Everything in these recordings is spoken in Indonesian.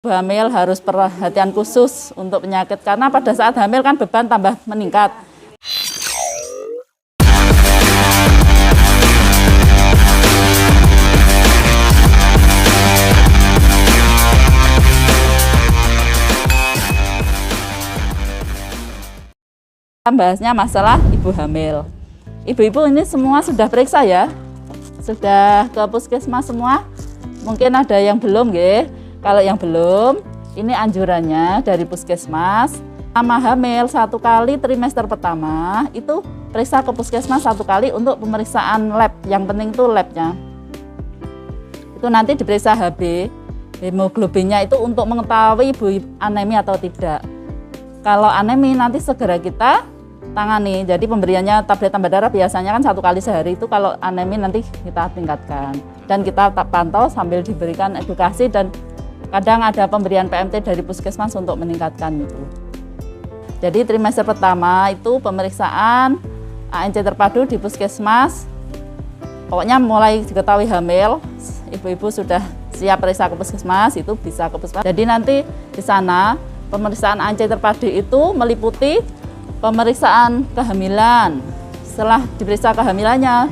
Hamil harus perhatian khusus untuk penyakit karena pada saat hamil kan beban tambah meningkat. Kita bahasnya masalah ibu hamil. Ibu-ibu ini semua sudah periksa ya? Sudah ke puskesmas semua? Mungkin ada yang belum nggih. Kalau yang belum, ini anjurannya dari puskesmas. Sama hamil 1 kali trimester pertama, itu periksa ke puskesmas 1 kali untuk pemeriksaan lab. Yang penting itu labnya. Itu nanti diperiksa HB, hemoglobinnya itu untuk mengetahui ibu anemi atau tidak. Kalau anemi nanti segera kita tangani. Jadi pemberiannya tablet tambah darah biasanya kan 1 kali sehari, itu kalau anemi nanti kita tingkatkan. Dan kita pantau sambil diberikan edukasi dan kadang ada pemberian PMT dari puskesmas untuk meningkatkan itu. Jadi trimester pertama itu pemeriksaan ANC terpadu di puskesmas. Pokoknya mulai diketahui hamil, ibu-ibu sudah siap periksa ke puskesmas, itu bisa ke puskesmas. Jadi nanti di sana pemeriksaan ANC terpadu itu meliputi pemeriksaan kehamilan. Setelah diperiksa kehamilannya,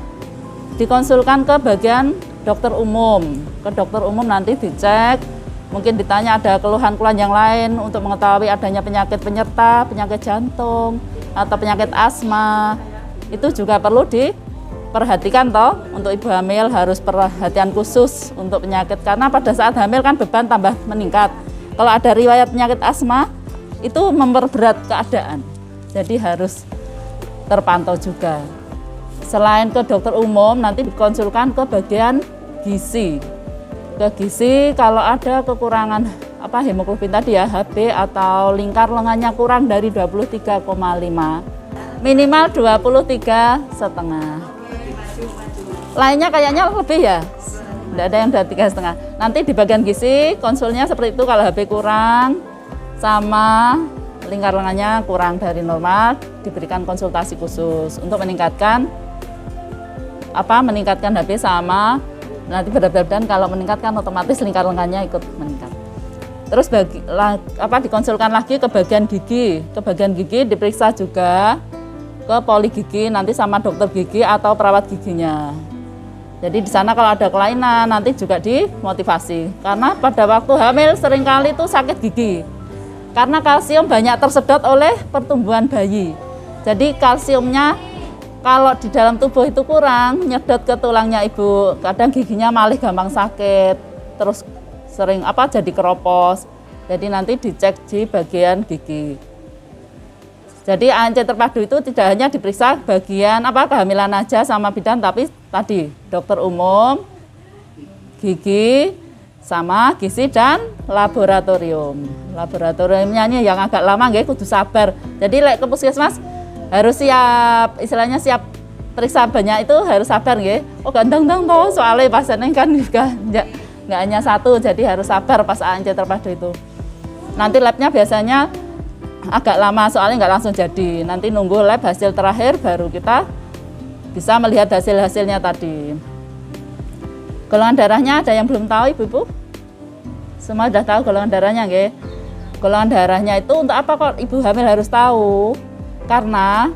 dikonsulkan ke bagian dokter umum. Ke dokter umum nanti dicek, mungkin ditanya ada keluhan-keluhan yang lain untuk mengetahui adanya penyakit penyerta, penyakit jantung, atau penyakit asma. Itu juga perlu diperhatikan toh, untuk ibu hamil harus perhatian khusus untuk penyakit. Karena pada saat hamil kan beban tambah meningkat. Kalau ada riwayat penyakit asma, itu memperberat keadaan. Jadi harus terpantau juga. Selain ke dokter umum, nanti dikonsulkan ke bagian gizi. Ke gizi kalau ada kekurangan hemoglobin tadi ya, HB atau lingkar lengannya kurang dari 23,5, minimal 23,5. Lainnya kayaknya lebih ya, tidak ada yang 23,5. Nanti di bagian gizi konsulnya seperti itu. Kalau HB kurang sama lingkar lengannya kurang dari normal, diberikan konsultasi khusus untuk meningkatkan HB sama. Nanti berat-berat, kalau meningkatkan otomatis lingkar lengannya ikut meningkat. Terus dikonsulkan lagi ke bagian gigi. Ke bagian gigi diperiksa juga ke poli gigi nanti sama dokter gigi atau perawat giginya. Jadi di sana kalau ada kelainan nanti juga dimotivasi. Karena pada waktu hamil seringkali itu sakit gigi. Karena kalsium banyak tersedot oleh pertumbuhan bayi. Jadi kalsiumnya kalau di dalam tubuh itu kurang, nyedot ke tulangnya ibu, kadang giginya malah gampang sakit, terus sering jadi keropos. Jadi nanti dicek di bagian gigi. Jadi ANC terpadu itu tidak hanya diperiksa bagian kehamilan aja sama bidan, tapi tadi dokter umum, gigi, sama gizi dan laboratorium. Laboratoriumnya ini yang agak lama nggih, kudu sabar. Jadi ke puskesmas harus siap, istilahnya siap periksa banyak itu harus sabar nggih. Oh ganteng-ganteng toh, soalnya pasiennya kan juga nggak hanya 1, jadi harus sabar pas ANC terpadu itu. Nanti labnya biasanya agak lama soalnya nggak langsung jadi. Nanti nunggu lab hasil terakhir baru kita bisa melihat hasil-hasilnya tadi. Golongan darahnya ada yang belum tahu ibu-ibu? Semua sudah tahu golongan darahnya nggih. Golongan darahnya itu untuk apa kok ibu hamil harus tahu? Karena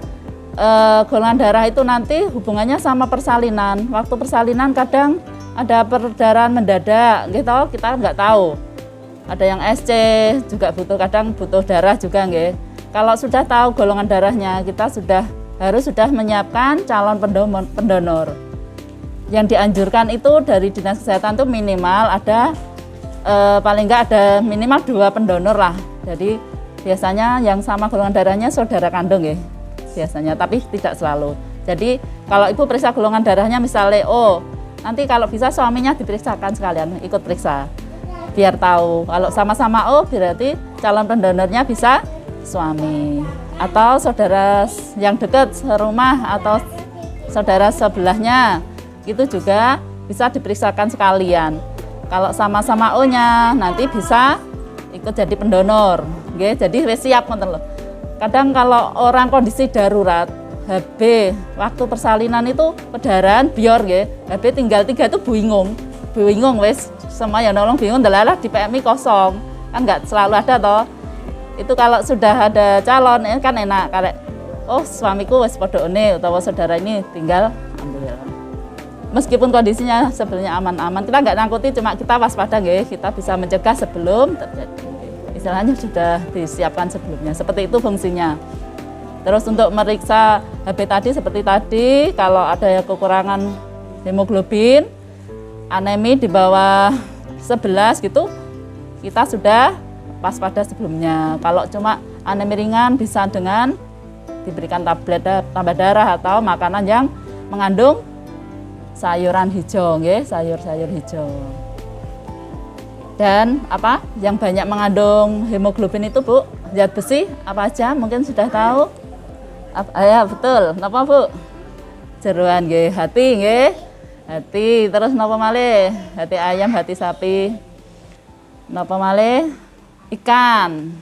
golongan darah itu nanti hubungannya sama persalinan. Waktu persalinan kadang ada perdarahan mendadak, gitu kita nggak tahu. Ada yang SC juga kadang butuh darah juga nggih. Kalau sudah tahu golongan darahnya, kita harus menyiapkan calon pendonor. Yang dianjurkan itu dari Dinas Kesehatan itu minimal ada paling nggak ada minimal 2 pendonor lah. Jadi biasanya yang sama golongan darahnya saudara kandung ya, biasanya, tapi tidak selalu. Jadi kalau ibu periksa golongan darahnya misalnya nanti kalau bisa suaminya diperiksakan sekalian, ikut periksa, biar tahu. Kalau sama-sama berarti calon pendonornya bisa suami atau saudara yang dekat serumah atau saudara sebelahnya, itu juga bisa diperiksakan sekalian. Kalau sama-sama O-nya nanti bisa ikut jadi pendonor. Jadi siap ngoten lho. Kadang kalau orang kondisi darurat, HB waktu persalinan itu perdarahan bior nggih. HB tinggal 3 itu bingung wis semua yang nolong bingung delalah di PMI kosong. kan nggak selalu ada toh. Itu kalau sudah ada calon ini kan enak, kayak oh suamiku wis podo one utawa saudara ini tinggal ambil. Meskipun kondisinya sebenarnya aman-aman, kita nggak nangkuti, cuma kita waspada nggih, kita bisa mencegah sebelum terjadi. Istilahnya sudah disiapkan sebelumnya, seperti itu fungsinya. Terus untuk meriksa HB tadi seperti tadi, kalau ada kekurangan hemoglobin, anemi di bawah 11 gitu, kita sudah waspada sebelumnya. Kalau cuma anemi ringan bisa dengan diberikan tablet tambah darah atau makanan yang mengandung sayuran hijau, sayur-sayur hijau. Dan apa yang banyak mengandung hemoglobin itu Bu, zat besi apa aja mungkin sudah tahu. Ya betul, napa Bu? Jeroan nggih, hati nggih. Hati, terus napa malih? Hati ayam, hati sapi. Napa malih? Ikan.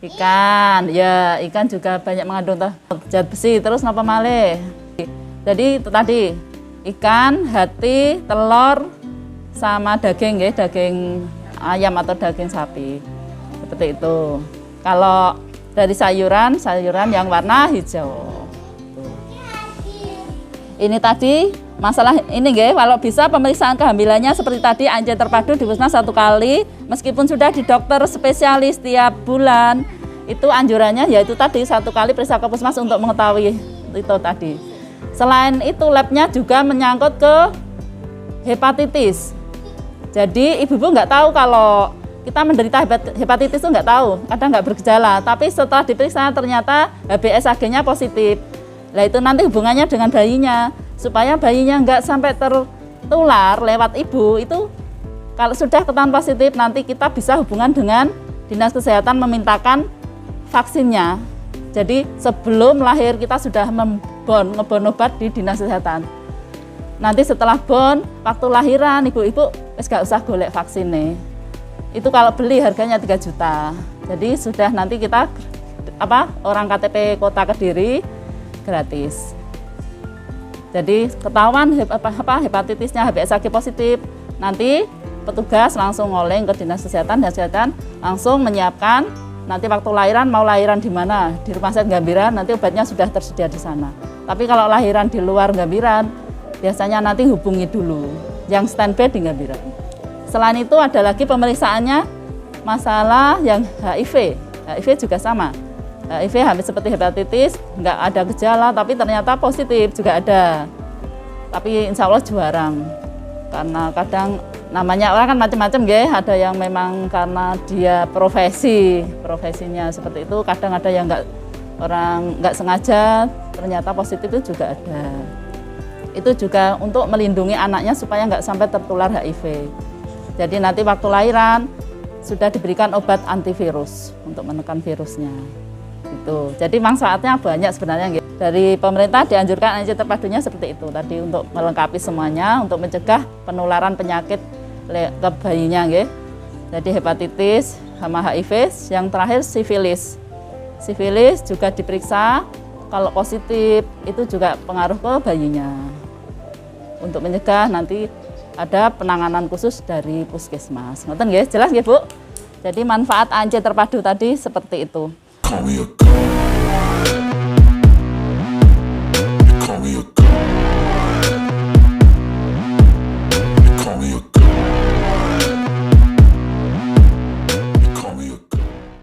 Ikan, ya ikan juga banyak mengandung zat besi. Terus napa malih? Jadi itu tadi ikan, hati, telur, sama daging, daging ayam atau daging sapi. Seperti itu. Kalau dari sayuran yang warna hijau. Ini tadi masalah ini kalau bisa pemeriksaan kehamilannya seperti tadi anjing terpadu di Puskesmas 1 kali, meskipun sudah di dokter spesialis tiap bulan, itu anjurannya yaitu tadi 1 kali periksa ke Puskesmas untuk mengetahui itu tadi. Selain itu labnya juga menyangkut ke hepatitis. Jadi ibu-ibu nggak tahu kalau kita menderita hepatitis itu nggak tahu, kadang nggak bergejala, tapi setelah diperiksa ternyata HbSAg-nya positif. Nah itu nanti hubungannya dengan bayinya, supaya bayinya nggak sampai tertular lewat ibu, itu kalau sudah ketahuan positif nanti kita bisa hubungan dengan Dinas Kesehatan memintakan vaksinnya. Jadi sebelum lahir kita sudah ngebon obat di Dinas Kesehatan. Nanti setelah bon, waktu lahiran ibu-ibu wis gak usah golek vaksinnya. Itu kalau beli harganya 3 juta. Jadi sudah nanti kita orang KTP Kota Kediri gratis. Jadi ketahuan hepatitisnya HbSAg positif, nanti petugas langsung ngoleng ke Dinas Kesehatan dan Kesehatan langsung menyiapkan nanti waktu lahiran mau lahiran di mana, di Rumah Sakit Gambiran, nanti obatnya sudah tersedia di sana. Tapi kalau lahiran di luar Gambiran, biasanya nanti hubungi dulu yang standby di Gambiran. Selain itu ada lagi pemeriksaannya masalah yang HIV. HIV juga sama. HIV hampir seperti hepatitis, nggak ada gejala, tapi ternyata positif juga ada. Tapi insya Allah jarang, karena kadang namanya orang kan macam-macam ada yang memang karena dia profesinya seperti itu, kadang ada yang nggak sengaja, ternyata positif itu juga ada. Itu juga untuk melindungi anaknya supaya nggak sampai tertular HIV. Jadi nanti waktu lahiran sudah diberikan obat antivirus untuk menekan virusnya. Itu. Jadi manfaatnya banyak sebenarnya. Dari pemerintah dianjurkan anjing terpadunya seperti itu tadi untuk melengkapi semuanya untuk mencegah penularan penyakit ke bayinya. Jadi hepatitis sama HIV, yang terakhir sifilis. Sifilis juga diperiksa, kalau positif itu juga pengaruh ke bayinya. Untuk mencegah nanti ada penanganan khusus dari Puskesmas. Ngoten nggih, jelas nggih Bu? Jadi manfaat anjing terpadu tadi seperti itu.